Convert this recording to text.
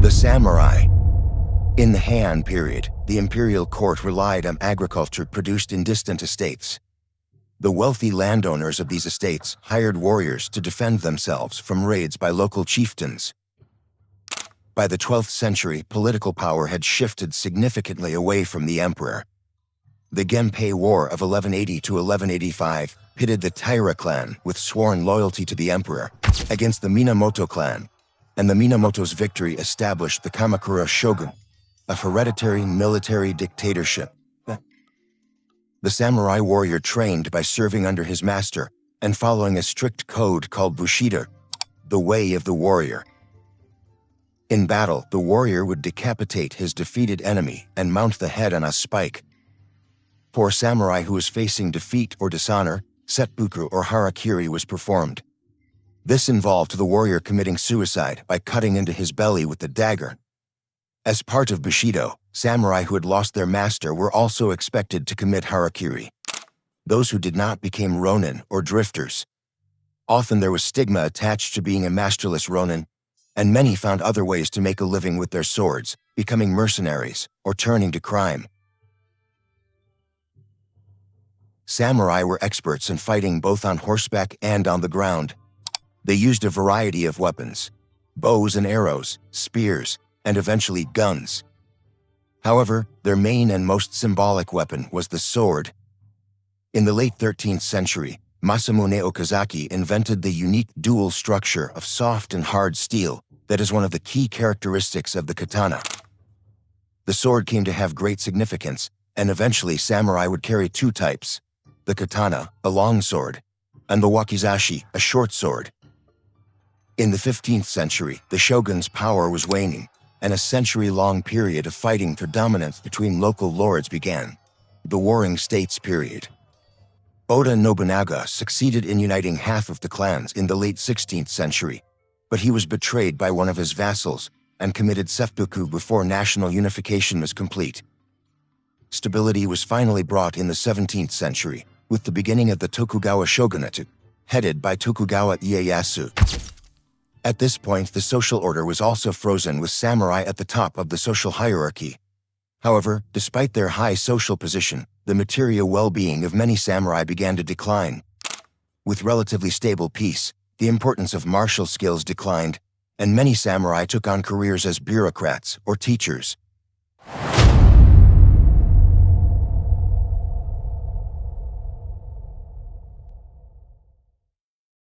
The samurai. In the Heian period, the imperial court relied on agriculture produced in distant estates. The wealthy landowners of these estates hired warriors to defend themselves from raids by local chieftains. By the 12th century, political power had shifted significantly away from the emperor. The Genpei War of 1180 to 1185 pitted the Taira clan, with sworn loyalty to the emperor, against the Minamoto clan, and the Minamoto's victory established the Kamakura Shogun, a hereditary military dictatorship. The samurai warrior trained by serving under his master and following a strict code called Bushido, the way of the warrior. In battle, the warrior would decapitate his defeated enemy and mount the head on a spike. For a samurai who was facing defeat or dishonor, seppuku or harakiri was performed. This involved the warrior committing suicide by cutting into his belly with the dagger. As part of Bushido, samurai who had lost their master were also expected to commit harakiri. Those who did not became ronin or drifters. Often there was stigma attached to being a masterless ronin, and many found other ways to make a living with their swords, becoming mercenaries or turning to crime. Samurai were experts in fighting both on horseback and on the ground. They used a variety of weapons: bows and arrows, spears, and eventually guns. However, their main and most symbolic weapon was the sword. In the late 13th century, Masamune Okazaki invented the unique dual structure of soft and hard steel that is one of the key characteristics of the katana. The sword came to have great significance, and eventually samurai would carry two types: the katana, a long sword, and the wakizashi, a short sword. In the 15th century, the shogun's power was waning, and a century-long period of fighting for dominance between local lords began, the Warring States period. Oda Nobunaga succeeded in uniting half of the clans in the late 16th century, but he was betrayed by one of his vassals and committed seppuku before national unification was complete. Stability was finally brought in the 17th century, with the beginning of the Tokugawa Shōgunate, headed by Tokugawa Ieyasu. At this point, the social order was also frozen, with samurai at the top of the social hierarchy. However, despite their high social position, the material well-being of many samurai began to decline. With relatively stable peace, the importance of martial skills declined, and many samurai took on careers as bureaucrats or teachers.